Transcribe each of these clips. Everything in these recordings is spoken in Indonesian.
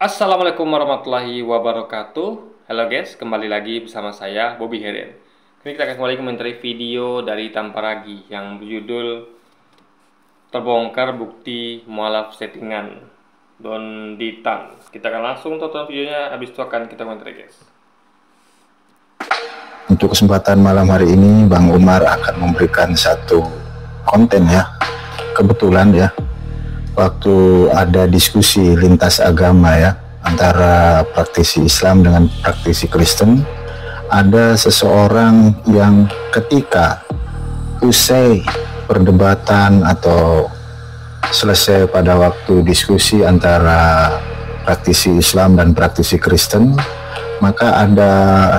Assalamualaikum warahmatullahi wabarakatuh. Halo guys, kembali lagi bersama saya Bobby Heren. Kini kita akan kembali komentari video dari Tamparagi yang berjudul Terbongkar Bukti Mualaf Settingan Don Ditan. Kita akan langsung tonton videonya, habis itu akan kita komentari guys. Untuk kesempatan malam hari ini Bang Umar akan memberikan satu konten ya. Kebetulan ya, waktu ada diskusi lintas agama ya, antara praktisi Islam dengan praktisi Kristen, ada seseorang yang ketika usai perdebatan atau selesai pada waktu diskusi antara praktisi Islam dan praktisi Kristen, maka ada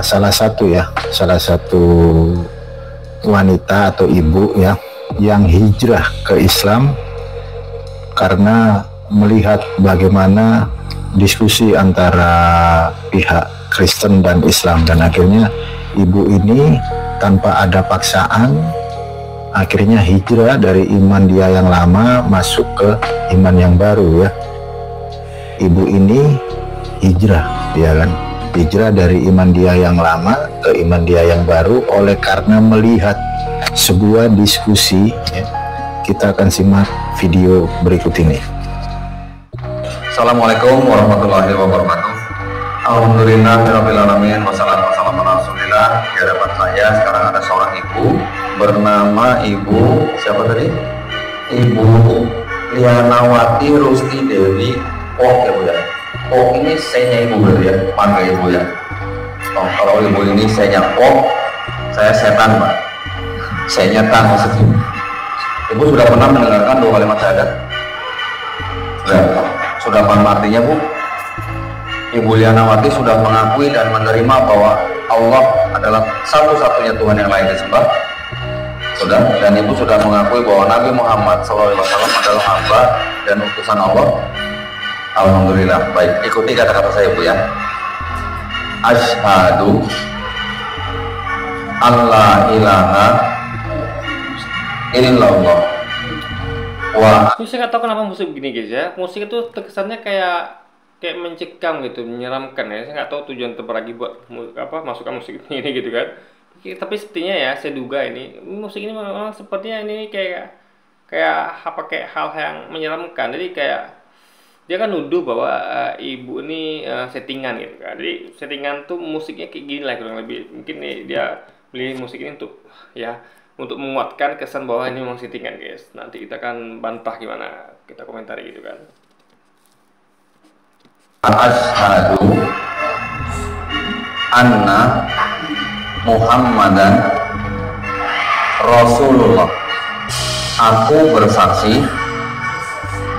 salah satu wanita atau ibu ya yang hijrah ke Islam karena melihat bagaimana diskusi antara pihak Kristen dan Islam, dan akhirnya ibu ini tanpa ada paksaan akhirnya hijrah dari iman dia yang lama masuk ke iman yang baru ya. Ibu ini hijrah ya kan, hijrah dari iman dia yang lama ke iman dia yang baru oleh karena melihat sebuah diskusi ya. Kita akan simak video berikut ini. Assalamualaikum warahmatullahi wabarakatuh. Alhamdulillahirrahmanirrahim. Wassalamualaikum warahmatullahi wabarakatuh. Di hadapan saya sekarang ada seorang ibu bernama Ibu siapa tadi? Ibu Lianawati Rusti Dewi Pok ya Bu ya. Pok ini saya ibu berarti ya, marga ibu ya. Oh, kalau ibu ini saya Pok, saya setan Pak. Saya nyetan maksudnya. Ibu sudah pernah mendengarkan dua kalimat syahadat? Sudah paham artinya Bu? Ibu Lianawati sudah mengakui dan menerima bahwa Allah adalah satu-satunya Tuhan yang layak disembah. Sudah, dan Ibu sudah mengakui bahwa Nabi Muhammad SAW adalah hamba dan utusan Allah. Alhamdulillah. Baik, ikuti kata-kata saya Bu ya. Asyhadu alla ilaha illallah. Wah. Saya nggak tahu kenapa musik begini guys ya. Musik itu terkesannya kayak mencekam gitu, menyeramkan ya. Saya nggak tahu tujuan Tamparagi buat masukkan musik ini gitu kan. Tapi sepertinya ya, saya duga ini musik ini memang sepertinya ini kayak hal yang menyeramkan. Jadi kayak dia kan nuduh bahwa ibu ini settingan gitu kan. Jadi settingan tuh musiknya kayak gini lah kurang lebih. Mungkin nih dia beli musik ini untuk menguatkan kesan bahwa ini memang settingan guys. Nanti kita akan bantah gimana, kita komentari gitu kan. Asyhadu anna Muhammadan Rasulullah. Aku bersaksi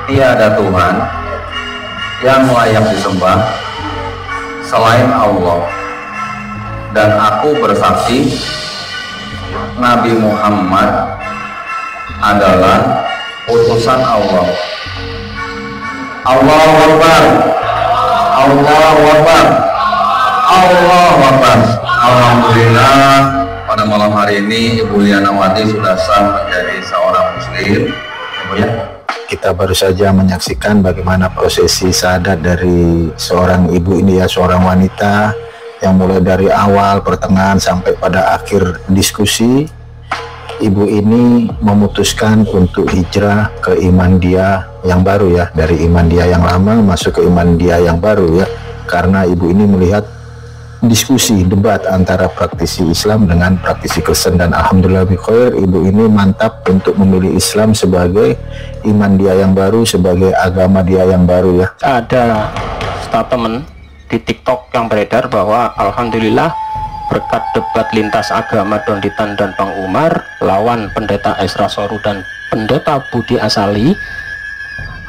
tiada Tuhan yang layak disembah selain Allah, dan aku bersaksi Nabi Muhammad adalah utusan Allah. Allahu Akbar, Allahu Akbar, Allahu Akbar. Alhamdulillah, pada malam hari ini Ibu Lianawati sudah sah menjadi seorang muslim ya. Kita baru saja menyaksikan bagaimana prosesi syahadat dari seorang ibu ini ya, seorang wanita yang mulai dari awal, pertengahan sampai pada akhir diskusi. Ibu ini memutuskan untuk hijrah ke iman dia yang baru ya, dari iman dia yang lama masuk ke iman dia yang baru ya, karena ibu ini melihat diskusi debat antara praktisi Islam dengan praktisi Kristen, dan alhamdulillah bikhair, ibu ini mantap untuk memilih Islam sebagai iman dia yang baru, sebagai agama dia yang baru ya. Ada statement di TikTok yang beredar bahwa alhamdulillah berkat debat lintas agama Don Ditan dan Bang Umar lawan Pendeta Esra Soru dan Pendeta Budi Asali,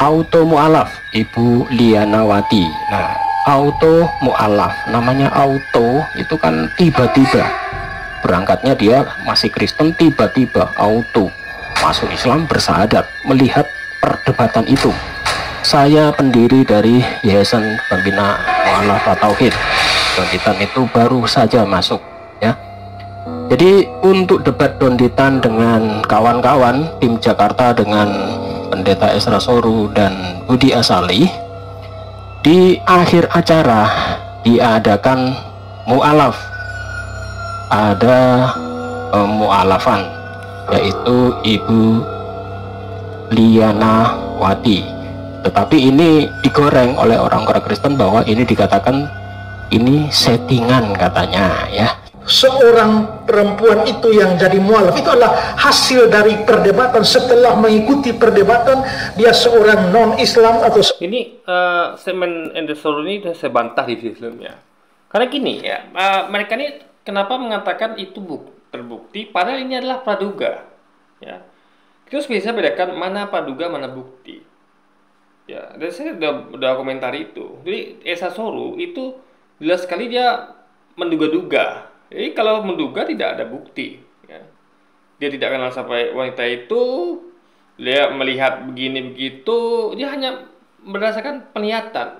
auto mualaf Ibu Lianawati. Nah, auto mualaf, namanya auto itu kan tiba-tiba berangkatnya, dia masih Kristen, tiba-tiba auto masuk Islam bersyahadat. Melihat perdebatan itu, saya pendiri dari Yayasan Pembina Mualaf Tauhid Don Ditan itu baru saja masuk ya. Jadi untuk debat Don Ditan dengan kawan-kawan tim Jakarta dengan Pendeta Esra Soru dan Budi Asali, Di akhir acara diadakan mu'alaf, ada mu'alafan, yaitu Ibu Liana Wati. Tetapi ini digoreng oleh orang-orang Kristen bahwa ini dikatakan ini settingan katanya ya. Seorang perempuan itu yang jadi mualaf itu adalah hasil dari perdebatan. Setelah mengikuti perdebatan, dia seorang non-Islam atau Ini statement Endesoro ini sudah saya bantah di video sebelumnya. Karena gini ya, mereka ini kenapa mengatakan itu terbukti, padahal ini adalah praduga. Ya, kita harus bisa bedakan mana praduga, mana bukti. Ya, dan saya udah komentari itu. Jadi Esa Soru itu jelas sekali dia menduga-duga. Jadi kalau menduga tidak ada bukti. Ya. Dia tidak kenal sampai wanita itu, dia melihat begini begitu, dia hanya berdasarkan penglihatan.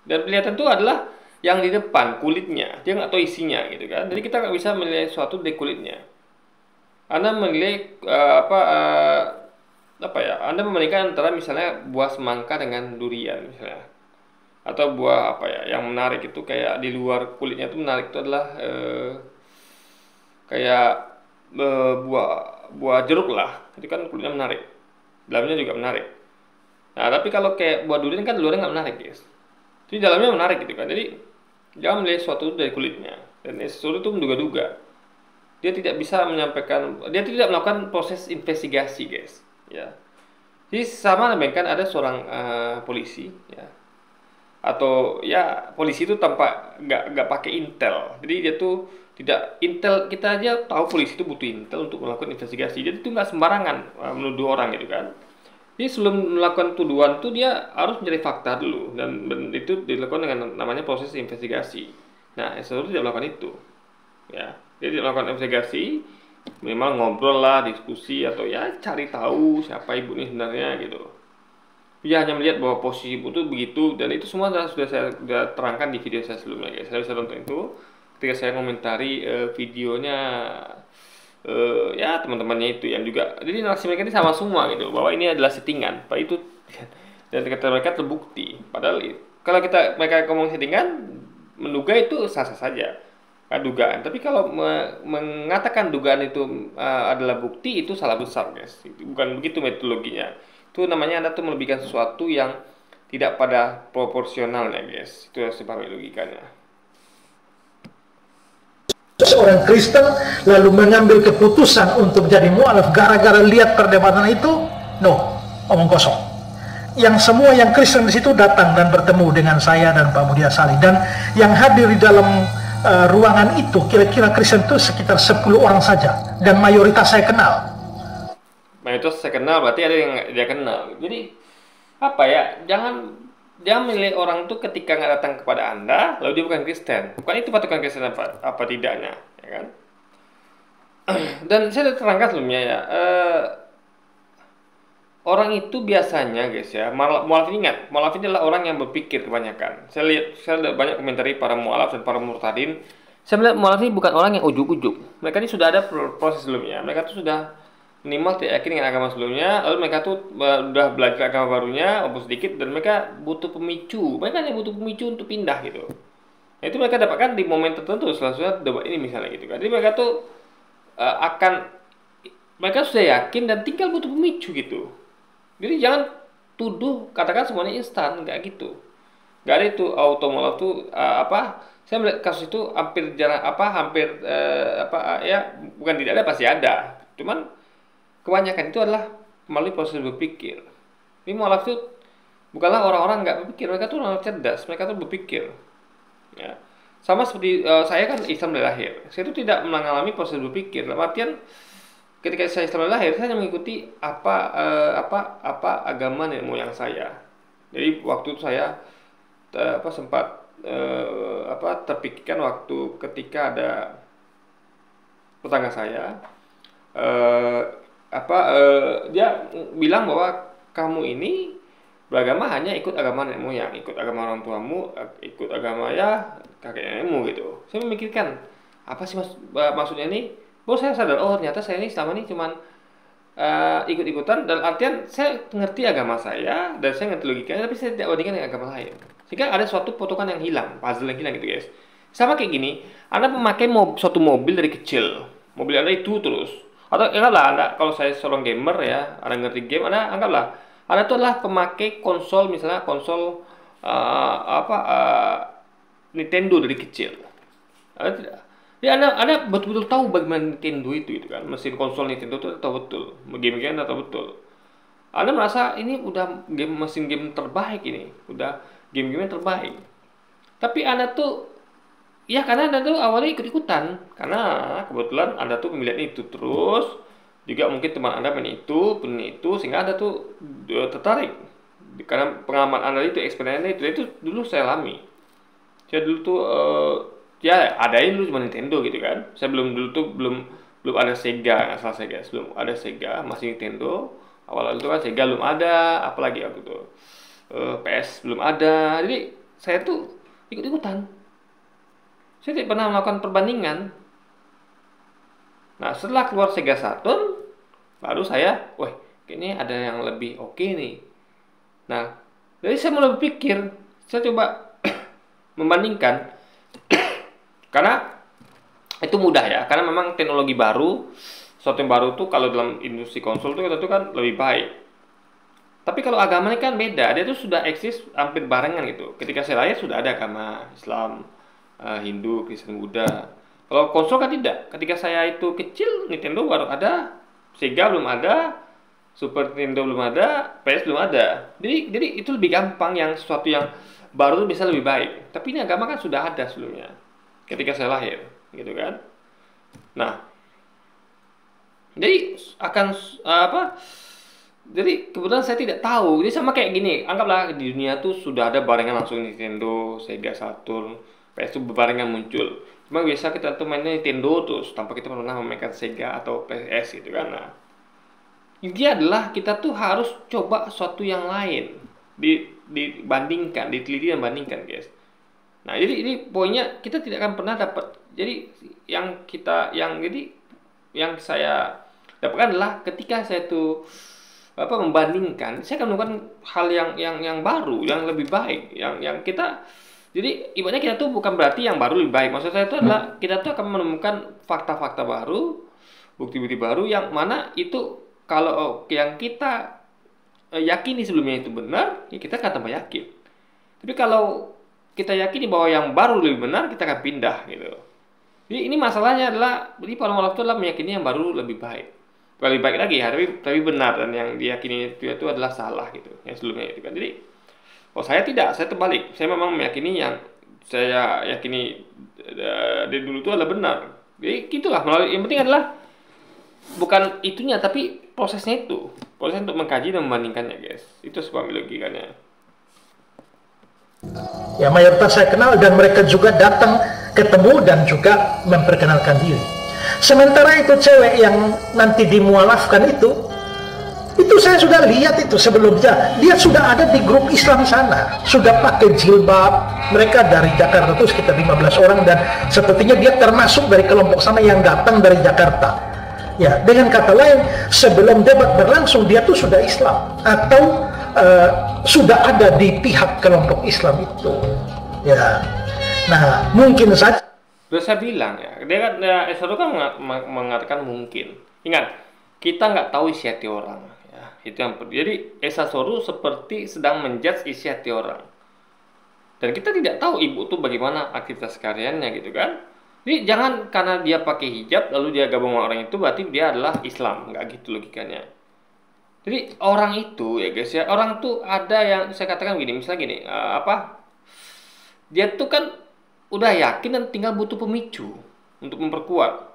Dan penglihatan itu adalah yang di depan, kulitnya. Dia nggak tahu isinya gitu kan. Jadi kita nggak bisa menilai sesuatu dari kulitnya. Anda menilai Anda membandingkan antara misalnya buah semangka dengan durian misalnya. Atau buah yang menarik itu kayak di luar kulitnya itu menarik itu adalah kayak buah jeruk lah, itu kan kulitnya menarik, dalamnya juga menarik. Nah tapi kalau kayak buah durian kan luarnya nggak menarik guys, jadi dalamnya menarik gitu kan. Jadi jangan melihat sesuatu dari kulitnya. Dan sesuatu itu menduga-duga, dia tidak bisa menyampaikan, dia tidak melakukan proses investigasi guys ya. Jadi sama kan ada seorang polisi ya, atau ya polisi itu tanpa nggak pakai intel. Jadi dia tuh tidak intel, kita aja tahu polisi itu butuh intel untuk melakukan investigasi. Jadi itu nggak sembarangan menuduh orang gitu kan. Jadi sebelum melakukan tuduhan tuh dia harus mencari fakta dulu, dan itu dilakukan dengan namanya proses investigasi. Nah Esau tidak melakukan itu ya, dia tidak melakukan investigasi, minimal ngobrol lah, diskusi, atau ya cari tahu siapa ibu ini sebenarnya gitu. Dia hanya melihat bahwa posisi ibu itu begitu, dan itu semua sudah saya terangkan di video saya sebelumnya guys. Saya bisa tonton itu ketika saya komentari videonya ya teman-temannya itu yang juga. Jadi narasi mereka ini sama semua gitu, bahwa ini adalah settingan Pak itu, dan kata mereka terbukti. Padahal kalau mereka ngomong settingan, menduga itu sah-sah saja, dugaan. Tapi kalau mengatakan dugaan itu adalah bukti, itu salah besar guys. Bukan begitu metodologinya. Itu namanya Anda tuh melebihkan sesuatu yang tidak pada proporsionalnya guys. Itu harus dipahami logikanya. seorang Kristen lalu mengambil keputusan untuk jadi mualaf gara-gara lihat perdebatan itu, no, omong kosong. Yang semua yang Kristen di situ datang dan bertemu dengan saya dan Pak Budi Asali, dan yang hadir di dalam ruangan itu kira-kira Kristen itu sekitar 10 orang saja, dan mayoritas saya kenal. Mayoritas saya kenal, berarti ada yang dia kenal. Jadi jangan menilai orang itu ketika nggak datang kepada Anda lalu dia bukan Kristen. Bukan itu patokan Kristen apa tidaknya, ya kan? Dan saya sudah terangkan sebelumnya ya, orang itu biasanya guys ya, mualaf ini ingat, mualaf ini adalah orang yang berpikir kebanyakan. Saya lihat banyak komentari para mualaf dan para murtadin. Saya melihat mualaf ini bukan orang yang ujuk-ujuk. Mereka ini sudah ada proses sebelumnya. Mereka itu sudah minimal tidak yakin dengan agama sebelumnya, lalu mereka tuh udah belajar agama barunya, walaupun sedikit, dan mereka butuh pemicu. Mereka hanya butuh pemicu untuk pindah gitu. Nah, itu mereka dapatkan di momen tertentu setelah debat ini misalnya gitu kan. Jadi mereka tuh mereka sudah yakin dan tinggal butuh pemicu gitu. Jadi jangan tuduh, katakan semuanya instan, nggak gitu. Nggak ada itu auto mualaf tuh saya melihat kasus itu hampir jarang, bukan tidak ada, pasti ada. Cuman kebanyakan itu adalah melalui proses berpikir. Ini mualaf itu bukanlah orang-orang nggak berpikir, mereka tuh orang cerdas, mereka tuh berpikir. Ya. Sama seperti saya kan Islam dari lahir, saya itu tidak mengalami proses berpikir. Dalam artian ketika saya Islam dari lahir, saya hanya mengikuti apa agama nenek moyang saya. Jadi waktu itu saya sempat terpikirkan waktu ketika ada tetangga saya. Dia bilang bahwa kamu ini beragama hanya ikut agama nenek moyang, ikut agama orang tuamu, ikut agama ya kakek nenekmu gitu. Saya memikirkan apa sih maksudnya ini. Baru saya sadar, oh ternyata saya ini selama ini cuman ikut-ikutan dalam artian saya ngerti agama saya dan saya ngerti logikanya, tapi saya tidak bandingkan dengan agama lain. Sehingga ada suatu potongan yang hilang, puzzle yang hilang gitu guys. Sama kayak gini, Anda memakai suatu mobil dari kecil, mobil Anda itu terus. Atau anggaplah Anda, kalau saya seorang gamer ya, Anda ngerti game, Anda anggaplah Anda itu adalah pemakai konsol, misalnya konsol Nintendo dari kecil. Anda tidak, ya Anda betul-betul tahu bagaimana Nintendo itu gitu kan, mesin konsol Nintendo itu tahu betul, game-game Anda tahu betul. Anda merasa ini udah mesin game terbaik ini, udah game-game yang terbaik. Tapi Anda tuh, ya karena Anda tuh awalnya ikut-ikutan, karena kebetulan Anda tuh pemilihan itu terus, juga mungkin teman Anda main itu, sehingga Anda tuh tertarik. Karena pengalaman Anda itu, experience itu dulu saya alami. Saya dulu tuh ya adain dulu cuma Nintendo gitu kan. Saya belum ada Sega, nggak salah Sega, belum ada Sega, masih Nintendo. Awal-awal itu kan Sega belum ada, apalagi waktu itu PS belum ada. Jadi saya tuh ikut-ikutan. Saya tidak pernah melakukan perbandingan. Nah, setelah keluar Sega Saturn, baru saya, wah, kayaknya ada yang lebih oke nih. Nah, jadi saya mulai berpikir, saya coba membandingkan, karena itu mudah ya, karena memang teknologi baru, sesuatu yang baru tuh kalau dalam industri konsol tuh itu kan lebih baik. Tapi kalau agama ini kan beda, dia tuh sudah eksis hampir barengan gitu. Ketika saya lahir sudah ada agama Islam, Hindu, Kristen, Buddha. Kalau konsol kan tidak. Ketika saya itu kecil, Nintendo baru ada, Sega belum ada, Super Nintendo belum ada, PS belum ada. Jadi itu lebih gampang, yang sesuatu yang baru itu bisa lebih baik. Tapi ini agama kan sudah ada sebelumnya, ketika saya lahir, gitu kan. Nah, jadi jadi kebetulan saya tidak tahu. Jadi sama kayak gini, anggaplah di dunia tuh sudah ada barengan langsung Nintendo, Sega Saturn, PS itu barengan muncul. Cuma biasa kita tuh mainnya Nintendo terus tanpa kita pernah memainkan Sega atau PS gitu kan. Nah, intinya adalah kita tuh harus coba sesuatu yang lain, dibandingkan, diteliti dan bandingkan guys. Nah, jadi ini poinnya, kita tidak akan pernah dapat. Jadi yang saya dapatkan adalah ketika saya tuh membandingkan, saya akan menemukan hal yang baru, yang lebih baik, yang kita, jadi ibaratnya kita tuh bukan berarti yang baru lebih baik. Maksud saya itu adalah kita tuh akan menemukan fakta-fakta baru, bukti-bukti baru yang mana itu kalau yang kita yakini sebelumnya itu benar, ya kita akan tambah yakin. Tapi kalau kita yakini bahwa yang baru lebih benar, kita akan pindah gitu. Jadi ini masalahnya adalah, jadi para ulama itu adalah meyakini yang baru lebih baik. Lebih baik lagi ya, tapi benar, dan yang diyakini itu adalah salah gitu, yang sebelumnya itu kan. Jadi saya tidak, saya terbalik. Saya memang meyakini yang saya yakini dari dulu itu adalah benar. Jadi gitulah, yang penting adalah bukan itunya, tapi prosesnya itu. Proses untuk mengkaji dan membandingkannya guys. Itu sebuah logikanya. Ya, mayoritas saya kenal dan mereka juga datang ketemu dan juga memperkenalkan diri. Sementara itu cewek yang nanti dimualafkan itu saya sudah lihat itu sebelumnya. Dia sudah ada di grup Islam sana, sudah pakai jilbab. Mereka dari Jakarta itu sekitar 15 orang, dan sepertinya dia termasuk dari kelompok sana yang datang dari Jakarta. Ya, dengan kata lain, sebelum debat berlangsung dia tuh sudah Islam atau sudah ada di pihak kelompok Islam itu. Ya, nah mungkin saja. Terus saya bilang ya, dia kan S1 kan mengatakan mungkin. Ingat, kita nggak tahu isi hati orang. Ya, itu yang jadi S1 seperti sedang menjudge isi hati orang. Dan kita tidak tahu ibu tuh bagaimana aktivitas karyanya gitu kan. Jadi jangan karena dia pakai hijab lalu dia gabung sama orang itu berarti dia adalah Islam, nggak gitu logikanya. Jadi orang itu ya guys ya, orang tuh ada yang saya katakan begini, misalnya gini, dia tuh kan udah yakin dan tinggal butuh pemicu untuk memperkuat.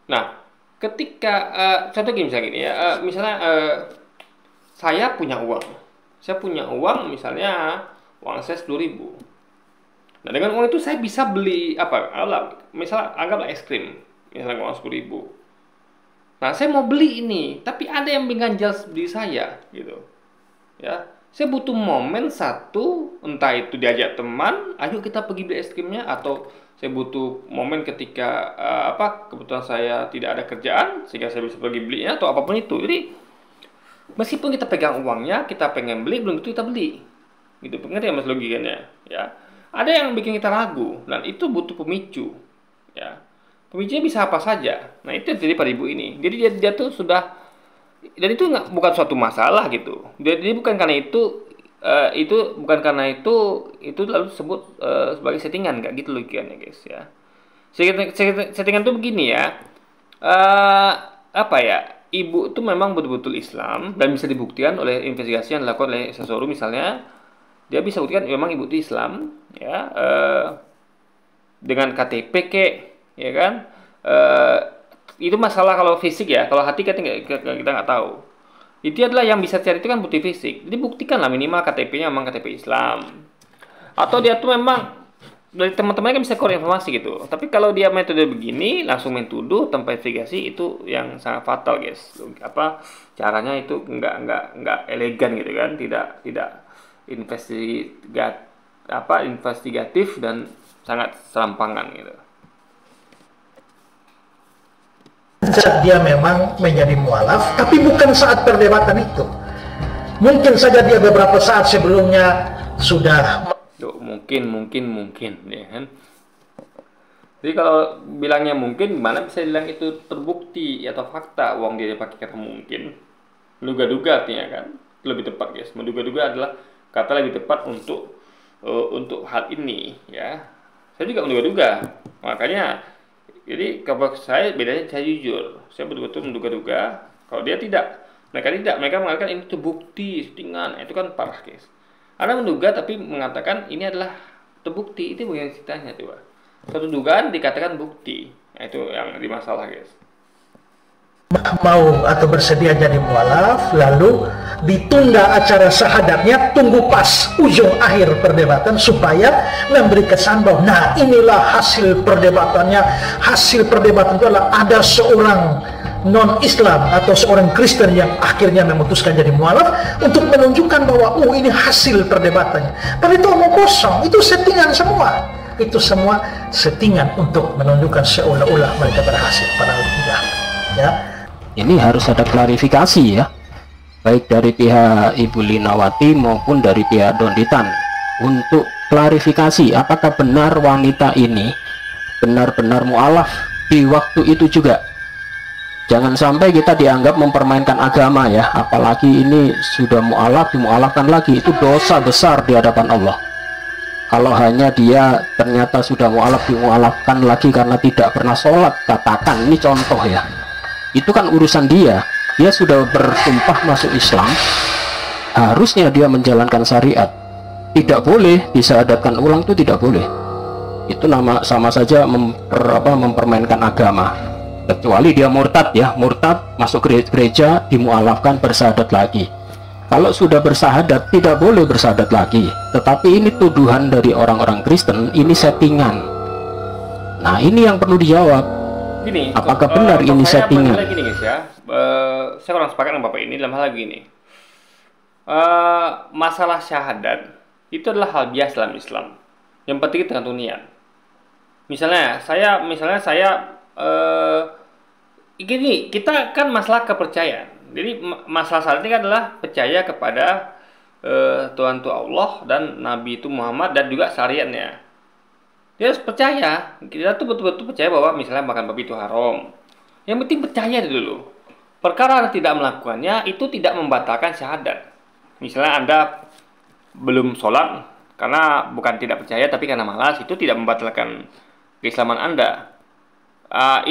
Nah, ketika contoh gini misalnya gini ya, misalnya saya punya uang misalnya uang saya 10.000. Nah, dengan uang itu saya bisa beli apa? Misalnya anggaplah es krim, misalnya uang 10.000. Nah, saya mau beli ini, tapi ada yang mengganjal beli saya, gitu. Ya, saya butuh momen satu, entah itu diajak teman, ayo kita pergi beli es krimnya, atau saya butuh momen ketika kebetulan saya tidak ada kerjaan sehingga saya bisa pergi belinya atau apapun itu. Jadi meskipun kita pegang uangnya, kita pengen beli, belum tentu kita beli. Gitu, ngerti ya Mas logikanya? Ya. Ada yang bikin kita ragu dan itu butuh pemicu. Ya. Pemicunya bisa apa saja. Nah, itu jadi pada ibu ini. Jadi dia tuh sudah, dan itu bukan suatu masalah gitu. Jadi bukan karena itu lalu disebut sebagai settingan, nggak gitu logikanya guys ya. Settingan tuh begini ya, ibu itu memang betul-betul Islam dan bisa dibuktikan oleh investigasi yang dilakukan oleh seseorang. Misalnya dia bisa buktikan memang ibu itu Islam ya, dengan KTP ya kan. Itu masalah kalau fisik ya, kalau hati kita nggak tahu. Itu adalah yang bisa cari itu kan bukti fisik. Jadi buktikanlah minimal KTP-nya memang KTP Islam. Atau dia tuh memang dari teman-temannya kan bisa keluar informasi gitu. Tapi kalau dia metode begini langsung main tuduh tanpa investigasi, itu yang sangat fatal guys. Caranya itu nggak elegan gitu kan, tidak investigatif dan sangat serampangan gitu. Dia memang menjadi mualaf, tapi bukan saat perdebatan itu. Mungkin saja dia beberapa saat sebelumnya sudah. Mungkin ya kan. Jadi kalau bilangnya mungkin, gimana bisa bilang itu terbukti atau fakta uang dia pakai kata mungkin? Menduga-duga artinya kan, lebih tepat guys. Menduga-duga adalah kata lebih tepat untuk hal ini ya. Saya juga menduga-duga, makanya. Jadi kalau saya bedanya, saya jujur, saya betul-betul menduga-duga. Kalau dia tidak, mereka mengatakan ini tuh bukti, settingan, itu kan parah guys. Anda menduga tapi mengatakan ini adalah terbukti, itu bukan ceritanya coba. Satu dugaan dikatakan bukti, nah, itu yang jadi masalah guys. Mau atau bersedia jadi mualaf, lalu ditunda acara syahadatnya, tunggu pas ujung akhir perdebatan supaya memberi kesan bahwa nah inilah hasil perdebatannya. Hasil perdebatan itu adalah ada seorang non-Islam atau seorang Kristen yang akhirnya memutuskan jadi mualaf untuk menunjukkan bahwa ini hasil perdebatannya. Tapi itu omong kosong, itu settingan semua. Itu semua settingan untuk menunjukkan seolah-olah mereka berhasil, padahal tidak. Ya. Ini harus ada klarifikasi ya, baik dari pihak Ibu Linawati maupun dari pihak Donditan, untuk klarifikasi apakah benar wanita ini benar-benar mualaf di waktu itu juga. Jangan sampai kita dianggap mempermainkan agama ya, apalagi ini sudah mualaf dimualafkan lagi, itu dosa besar di hadapan Allah. Kalau hanya dia ternyata sudah mualaf dimualafkan lagi karena tidak pernah sholat, katakan ini contoh ya, itu kan urusan dia sudah bersumpah masuk Islam, harusnya dia menjalankan syariat. Tidak boleh disyahadatkan ulang, itu tidak boleh. Itu sama saja mempermainkan agama. Kecuali dia murtad ya, murtad masuk gereja dimualafkan bersyahadat lagi. Kalau sudah bersyahadat tidak boleh bersyahadat lagi. Tetapi ini tuduhan dari orang-orang Kristen, ini settingan. Nah ini yang perlu dijawab. Gini, apakah benar ini settingan? Gini guys ya, saya kurang sepakat dengan Bapak ini dalam hal gini. Masalah syahadat itu adalah hal biasa dalam Islam. Yang penting itu tergantung niat. Misalnya saya gini, kita kan masalah kepercayaan. Jadi masalah syahadat ini adalah percaya kepada Tuhan itu Allah dan Nabi itu Muhammad dan juga syariatnya. Dia harus percaya, kita tuh betul-betul percaya bahwa misalnya makan babi itu haram. Yang penting percaya dulu. Perkara Anda tidak melakukannya itu tidak membatalkan syahadat. Misalnya Anda belum sholat karena bukan tidak percaya tapi karena malas, itu tidak membatalkan keislaman Anda.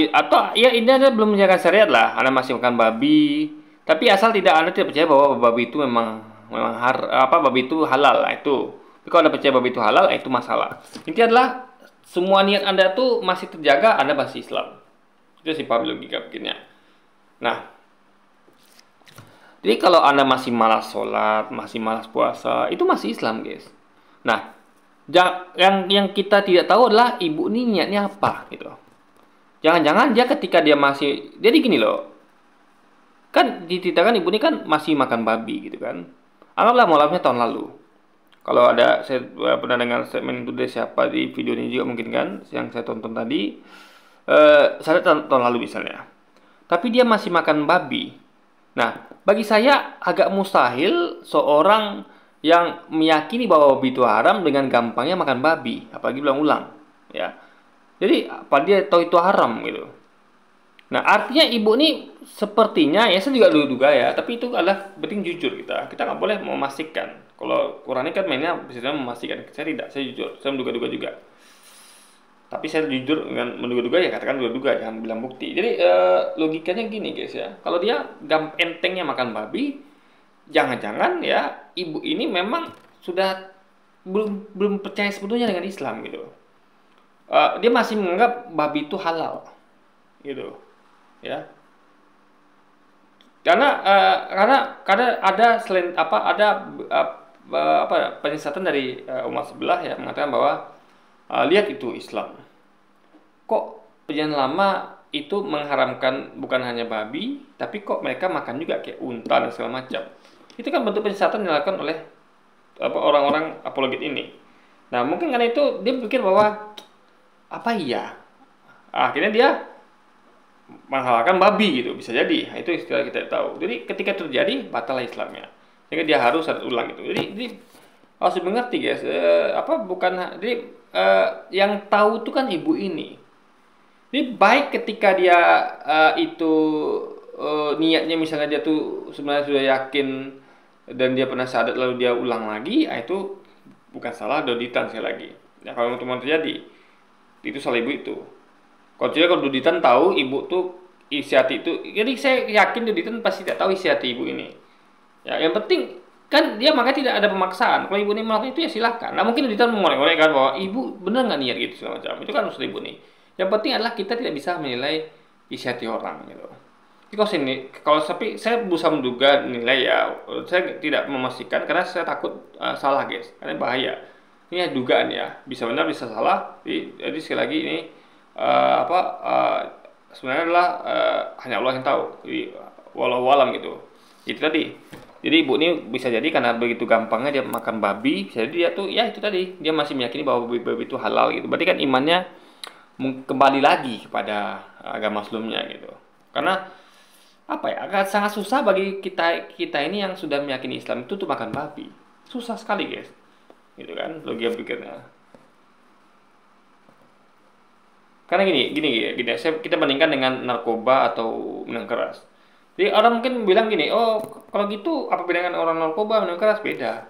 Atau ya ini Anda belum menjaga syariat lah, Anda masih makan babi, tapi asal Anda tidak percaya bahwa babi itu memang babi itu halal lah itu. Tapi kalau Anda percaya babi itu halal, itu masalah. Intinya adalah semua niat Anda tuh masih terjaga, Anda masih Islam. Itu sih paham logika begini. Nah, jadi kalau Anda masih malas sholat, masih malas puasa, itu masih Islam guys. Nah, yang kita tidak tahu adalah ibu ini niatnya apa gitu. Jangan-jangan dia ketika dia masih, jadi gini loh, kan diceritakan ibu ini kan masih makan babi gitu kan. Anggaplah mualafnya tahun lalu. Kalau ada, saya pernah dengar statement itu dari siapa di video ini juga mungkin kan, yang saya tonton tadi, saya tahun lalu misalnya. Tapi dia masih makan babi. Nah, bagi saya agak mustahil seorang yang meyakini bahwa babi itu haram dengan gampangnya makan babi, apalagi berulang-ulang, ya. Jadi apa dia tahu itu haram gitu. Nah, artinya ibu ini sepertinya, ya saya juga duga ya, tapi itu adalah penting jujur kita. Kita nggak boleh memastikan. Kalau Quran ini kan mainnya biasanya memastikan. Saya tidak, saya jujur, saya menduga-duga juga. Tapi saya jujur dengan menduga-duga, ya katakan duga-duga, jangan bilang bukti. Jadi logikanya gini guys ya, kalau dia entengnya makan babi, jangan-jangan ya ibu ini memang sudah belum percaya sepenuhnya dengan Islam gitu. Dia masih menganggap babi itu halal gitu ya, karena ada selain ada penyesatan dari umat sebelah ya, mengatakan bahwa lihat itu Islam, kok perjanjian lama itu mengharamkan bukan hanya babi, tapi kok mereka makan juga kayak unta dan segala macam. Itu kan bentuk penyesatan yang dilakukan oleh orang-orang apologet ini. Nah, mungkin karena itu dia berpikir bahwa apa iya, akhirnya dia menghalalkan babi gitu, bisa jadi. Itu istilah kita tahu. Jadi ketika terjadi batal Islamnya, sehingga dia harus ulang itu. Jadi harus dimengerti guys, bukan jadi yang tahu itu kan ibu ini. Jadi baik ketika dia niatnya misalnya dia tuh sebenarnya sudah yakin dan dia pernah syahadat lalu dia ulang lagi, itu bukan salah doditan sekali lagi. Ya, kalau teman terjadi itu salah ibu itu. Kalau doditan tahu ibu tuh isi hati itu, jadi saya yakin doditan pasti tidak tahu isi hati ibu ini. Ya, yang penting kan dia makanya tidak ada pemaksaan. Kalau ibu ini melakukan itu ya silakan. Nah, mungkin doditan mengorek-orek kan bahwa ibu benar nggak niat gitu segala macam. Itu kan urusan ibu nih. Yang penting adalah kita tidak bisa menilai isi hati orang gitu. Kalau saya berusaha menduga nilai ya, saya tidak memastikan karena saya takut salah guys, karena bahaya. Ini dugaan ya, bisa benar bisa salah. Jadi sekali lagi ini sebenarnya adalah hanya Allah yang tahu. Jadi walau alam gitu. Itu tadi. Jadi ibu ini bisa jadi karena begitu gampangnya dia makan babi, bisa jadi dia tuh ya itu tadi dia masih meyakini bahwa babi itu halal gitu. Berarti kan imannya kembali lagi kepada agama sebelumnya gitu. Karena akan sangat susah bagi kita ini yang sudah meyakini Islam itu tuh makan babi. Susah sekali guys. Gitu kan logika pikirnya. Karena gini, kita bandingkan dengan narkoba atau minuman keras. Jadi orang mungkin bilang gini, oh kalau gitu apa bedanya dengan orang narkoba minuman keras? Beda.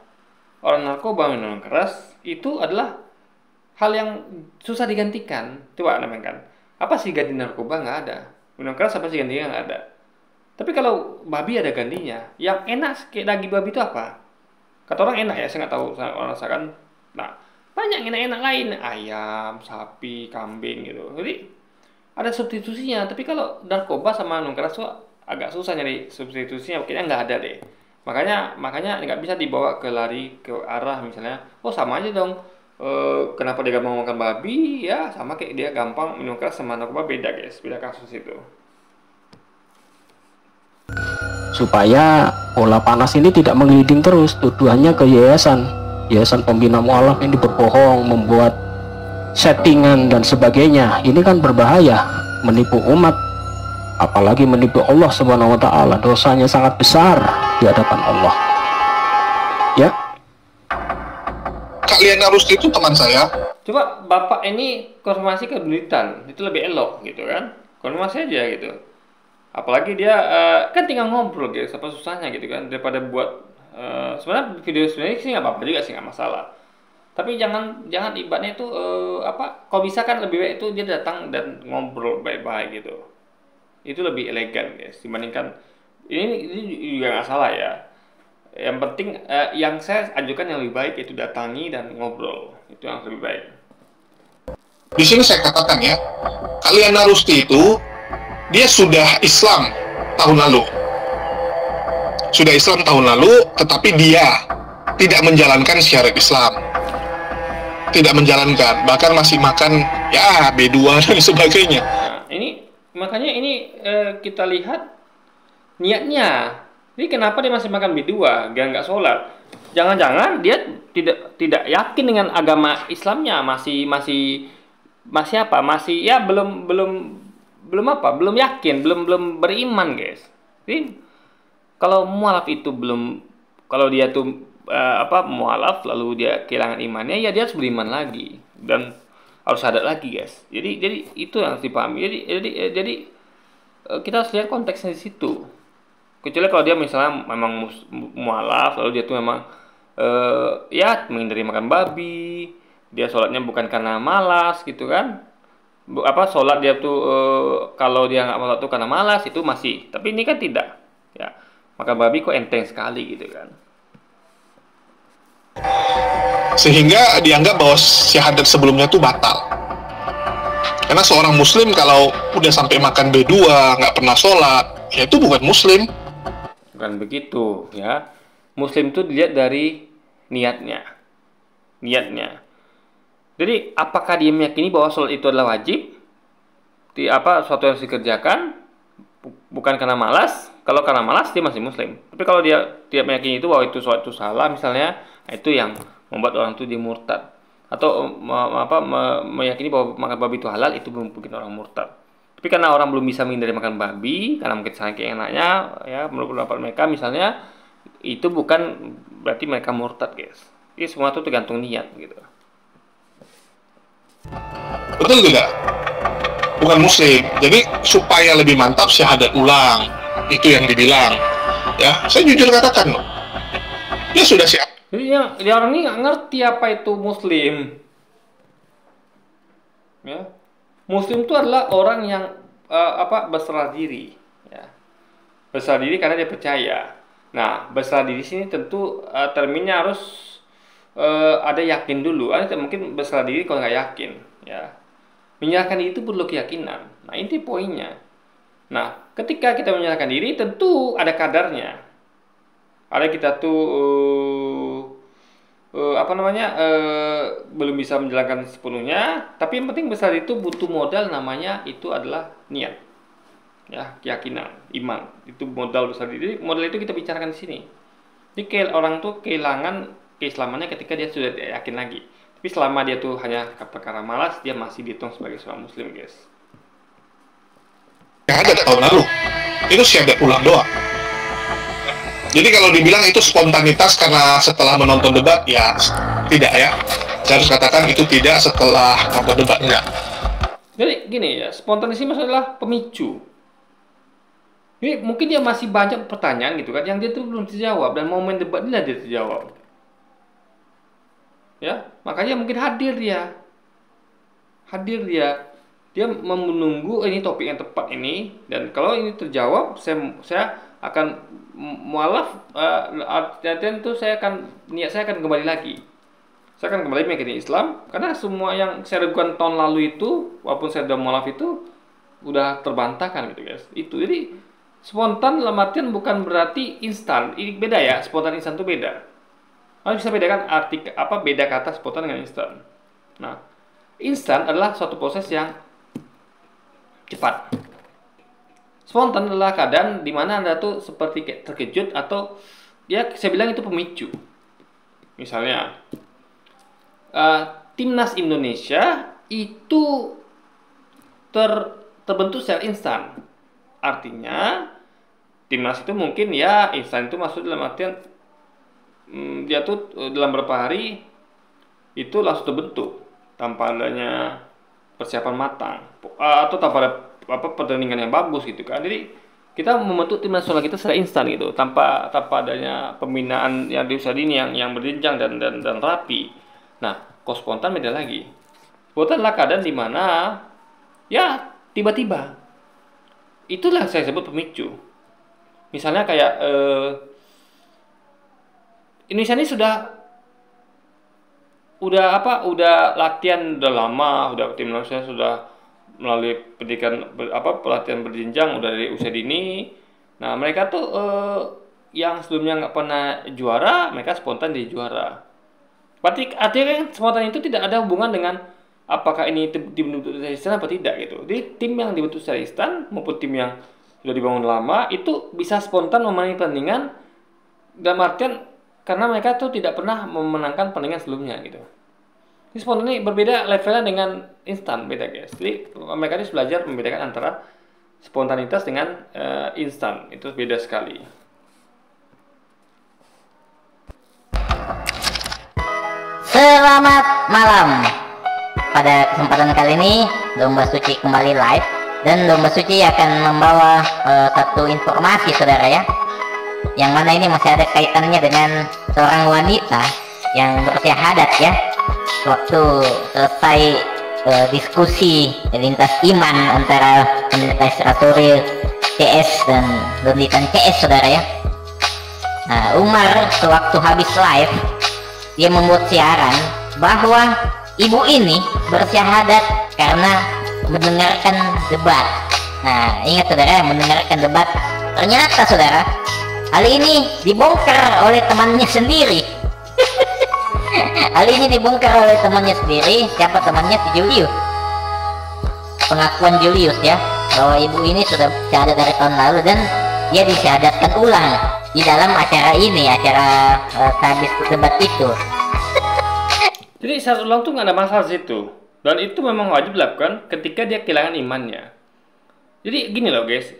Orang narkoba minuman keras itu adalah hal yang susah digantikan. Coba namanya kan. Apa sih ganti narkoba? Nggak ada. Minuman keras apa sih gantinya? Nggak ada. Tapi kalau babi ada gantinya. Yang enak kayak daging babi itu apa? Kata orang enak ya, saya nggak tahu orang rasakan. Nah, banyak enak-enak lain, ayam, sapi, kambing gitu. Jadi ada substitusinya. Tapi kalau narkoba sama minuman keras tuh agak susah nyari substitusinya, kayaknya nggak ada deh. Makanya nggak bisa dibawa ke arah misalnya, oh sama aja dong. Kenapa dia gampang makan babi? Ya sama kayak dia gampang minum keras sama narkoba, beda guys, beda kasus itu. Supaya bola panas ini tidak menggelinding terus tuduhannya ke yayasan pembina mualaf ini berbohong, membuat settingan dan sebagainya. Ini kan berbahaya, menipu umat, apalagi menipu Allah Subhanahu wa taala. Dosanya sangat besar di hadapan Allah. Ya. Kak Liana Rusdi itu teman saya. Coba Bapak ini konfirmasi ke doditan, itu lebih elok gitu kan. Konfirmasi aja gitu. Apalagi dia kan tinggal ngobrol guys, apa susahnya gitu kan, daripada buat sebenarnya video sebenarnya sih nggak apa-apa juga sih, nggak masalah. Tapi jangan ibaratnya itu kalau bisa kan lebih baik itu dia datang dan ngobrol baik-baik gitu. Itu lebih elegan guys dibandingkan ini juga nggak salah ya. Yang penting yang saya ajukan yang lebih baik itu datangi dan ngobrol, itu yang lebih baik. Di sini saya katakan ya, Kak Liana Rusdi itu dia sudah Islam tahun lalu. Sudah Islam tahun lalu, tetapi dia tidak menjalankan syariat Islam. Tidak menjalankan, bahkan masih makan ya B2 dan sebagainya. Nah, makanya ini kita lihat niatnya. Jadi kenapa dia masih makan B2, nggak sholat? jangan-jangan dia tidak yakin dengan agama Islamnya, masih apa? Masih ya belum yakin, belum beriman, guys. Jadi kalau mualaf itu kalau dia tuh mualaf lalu dia kehilangan imannya, ya dia harus beriman lagi dan harus sadar lagi, guys. Jadi itu yang harus dipahami. Jadi kita harus lihat konteksnya di situ. Kecuali kalau dia misalnya memang mualaf lalu dia tuh memang ya menghindari makan babi, dia sholatnya bukan karena malas gitu kan. Sholat dia tuh kalau dia nggak sholat tuh karena malas, itu masih. Tapi ini kan tidak. Ya, makan babi kok enteng sekali gitu kan. Sehingga dianggap bahwa syahadat sebelumnya tuh batal. Karena seorang muslim kalau udah sampai makan B2 nggak pernah sholat, ya itu bukan muslim. Bukan begitu ya. Muslim itu dilihat dari niatnya. Jadi apakah dia meyakini bahwa sholat itu adalah wajib? Suatu yang harus dikerjakan, bukan karena malas. Kalau karena malas dia masih muslim. Tapi kalau dia tidak meyakini itu bahwa itu sholat itu salah misalnya, itu yang membuat orang itu dia murtad. Atau meyakini bahwa makan babi itu halal, itu belum bikin orang murtad. Tapi karena orang belum bisa menghindari makan babi, karena mungkin saking enaknya, ya menurut pendapat mereka misalnya, itu bukan berarti mereka murtad, guys. Ini semua itu tergantung niat gitu. Betul tidak? Bukan muslim. Jadi supaya lebih mantap syahadat ulang, itu yang dibilang. Ya, saya jujur katakan loh. Dia sudah siap. Jadi dia orang ini nggak ngerti apa itu muslim. Ya. Muslim itu adalah orang yang berserah diri, ya. Berserah diri karena dia percaya. Nah, berserah diri sini tentu terminnya harus ada yakin dulu. Ada mungkin berserah diri kalau nggak yakin, ya. Menyerahkan diri itu perlu keyakinan. Nah, ini poinnya. Nah, ketika kita menyerahkan diri tentu ada kadarnya. Ada kita tuh belum bisa menjalankan sepenuhnya, tapi yang penting besar itu butuh modal, namanya itu adalah niat, ya, keyakinan, iman. Itu modal besar. Jadi modal itu kita bicarakan di sini. Jadi orang tuh kehilangan keislamannya ketika dia sudah yakin lagi. Tapi selama dia tuh hanya perkara malas, dia masih dihitung sebagai seorang muslim, guys. Syahadat tahun lalu itu syahadat ulang doang. Jadi kalau dibilang itu spontanitas karena setelah menonton debat, ya tidak ya. Saya harus katakan itu tidak setelah nonton debat, enggak. Jadi gini ya, spontanis ini adalah pemicu. Jadi mungkin dia masih banyak pertanyaan gitu kan, yang dia tuh belum terjawab, dan momen debat ini dia terjawab. Ya, makanya mungkin hadir dia. Dia menunggu ini topik yang tepat ini, dan kalau ini terjawab, saya akan mualaf, artinya itu niat saya akan kembali lagi. Saya akan kembali meyakini Islam, karena semua yang saya ragukan tahun lalu itu, walaupun saya sudah mualaf itu, udah terbantahkan gitu, guys. Itu jadi spontan dalam artian bukan berarti instan. Ini beda ya, spontan instan itu beda. Kalian bisa bedakan beda kata spontan dengan instan. Nah, instan adalah suatu proses yang cepat. Spontan adalah keadaan di mana Anda tuh seperti kayak terkejut, atau ya saya bilang itu pemicu. Misalnya timnas Indonesia itu terbentuk secara instan. Artinya timnas itu mungkin ya instan itu maksud dalam artian dia tuh dalam beberapa hari itu langsung terbentuk tanpa adanya persiapan matang atau tanpa ada pertandingan yang bagus gitu kan. Jadi kita membentuk tim nasional kita secara instan gitu, tanpa adanya pembinaan yang di usia dini yang berjenjang dan rapi. Nah, kalau spontan beda lagi. Spontan adalah keadaan di mana ya tiba-tiba. Itulah saya sebut pemicu. Misalnya kayak Indonesia ini udah latihan udah lama, tim Indonesia sudah melalui pendidikan pelatihan berjenjang udah dari usia dini. Nah, mereka tuh yang sebelumnya nggak pernah juara, mereka spontan jadi juara. Berarti artinya kan spontan itu tidak ada hubungan dengan apakah ini tim dibentuk secara instan apa tidak gitu. Jadi tim yang dibentuk secara instan maupun tim yang sudah dibangun lama itu bisa spontan memenangi pertandingan dalam artian karena mereka tuh tidak pernah memenangkan pertandingan sebelumnya gitu. Ini spontan ini berbeda levelnya dengan instan, beda guys. Jadi mereka harus belajar membedakan antara spontanitas dengan instan, itu beda sekali. Selamat malam. Pada kesempatan kali ini Domba Suci kembali live, dan Domba Suci akan membawa satu informasi saudara ya, yang mana ini masih ada kaitannya dengan seorang wanita yang bersyahadat ya, waktu selesai diskusi lintas iman antara pendeta Isratori CS dan Donditan CS saudara ya. Nah, Umar sewaktu habis live, dia membuat siaran bahwa ibu ini bersyahadat karena mendengarkan debat. Nah, ingat saudara, mendengarkan debat. Ternyata saudara, hal ini dibongkar oleh temannya sendiri. Hal ini dibongkar oleh temannya sendiri. Siapa temannya? Si Julius. Pengakuan Julius ya, bahwa ibu ini sudah syahadat dari tahun lalu dan dia disyahadatkan ulang di dalam acara ini, acara habis debat itu. Jadi syahadat ulang tuh nggak ada masalah di situ, dan itu memang wajib dilakukan ketika dia kehilangan imannya. Jadi gini loh guys,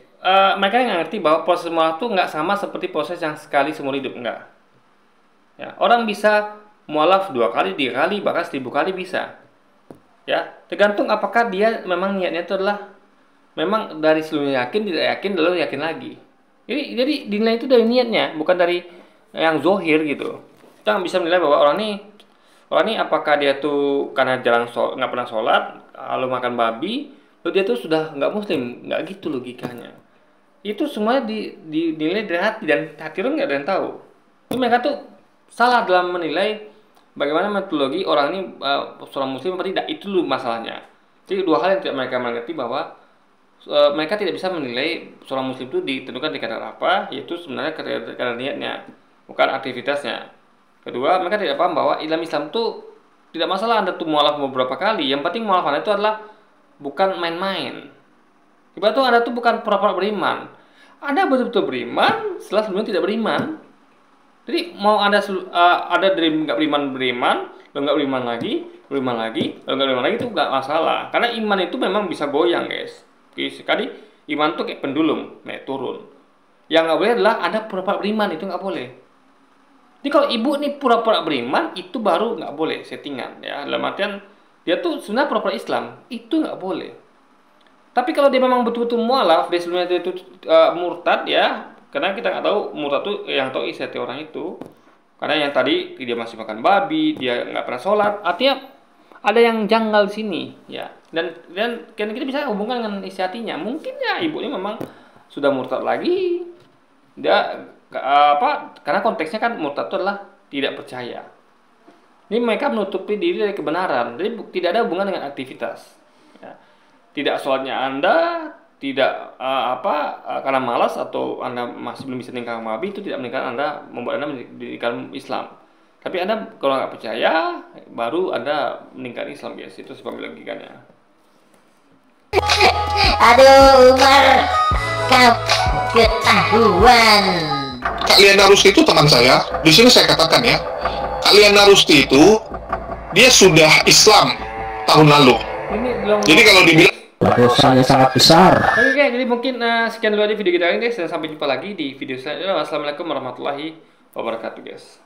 mereka yang ngerti bahwa proses mualaf tuh nggak sama seperti proses yang sekali seumur hidup, enggak. Ya, orang bisa mualaf 2 kali, 3 kali, bahkan 1000 kali bisa. Ya, tergantung apakah dia memang niatnya itu adalah memang dari sebelumnya yakin, tidak yakin, lalu yakin lagi. Jadi dinilai itu dari niatnya, bukan dari yang zohir gitu. Kita bisa menilai bahwa orang ini apakah dia tuh karena nggak pernah sholat, lalu makan babi, lalu dia tuh sudah nggak muslim, nggak gitu logikanya. Itu semuanya dinilai dari hati, dan hati orang nggak ada yang tahu. Ini mereka tuh salah dalam menilai bagaimana metodologi orang ini seorang muslim apa tidak, itu dulu masalahnya. Jadi 2 hal yang tidak mereka mengerti, bahwa mereka tidak bisa menilai seorang muslim itu ditentukan di kadar apa, yaitu sebenarnya kadar niatnya, bukan aktivitasnya. Kedua, mereka tidak paham bahwa Islam itu tidak masalah Anda tuh mualaf beberapa kali. Yang penting mualaf Anda itu adalah bukan main-main. Ibarat tuh Anda tuh bukan pura-pura beriman. Anda betul-betul beriman setelah sebelumnya tidak beriman. Jadi mau Anda ada dari nggak beriman, lalu nggak beriman lagi, lalu nggak beriman lagi, itu nggak masalah. Karena iman itu memang bisa goyang guys. Sekali iman tuh kayak pendulum, naik turun. Yang nggak boleh adalah Anda pura-pura beriman, itu nggak boleh. Jadi kalau ibu ini pura-pura beriman, itu baru nggak boleh, settingan ya. Dalam artian dia tuh sebenarnya pura-pura Islam, itu nggak boleh. Tapi kalau dia memang betul-betul mualaf, dia sebelumnya itu murtad ya, karena kita nggak tahu murtad tuh yang tahu isi hati orang itu. Karena yang tadi dia masih makan babi, dia nggak pernah sholat, artinya ada yang janggal di sini ya. Dan kita bisa hubungkan dengan isi hatinya. Mungkin ya ibu ini memang sudah murtad lagi, dia karena konteksnya kan murtad itu adalah tidak percaya. Ini mereka menutupi diri dari kebenaran, jadi tidak ada hubungan dengan aktivitas. Ya. Tidak sholatnya Anda, tidak karena malas atau Anda masih belum bisa meninggalkan babi, itu tidak meninggalkan Anda, membuat Anda meninggalkan Islam. Tapi Anda kalau nggak percaya, baru Anda meninggalkan Islam guys. Itu sebab logikanya. Aduh Umar, kau ketahuan. Kak Liana Rusti itu teman saya. Di sini saya katakan ya, Kak Liana Rusti itu dia sudah Islam tahun lalu. Jadi kalau dibilang dosanya sangat besar. Oke, jadi mungkin sekian dulu aja video kita ini guys, dan sampai jumpa lagi di video selanjutnya. Wassalamualaikum warahmatullahi wabarakatuh guys.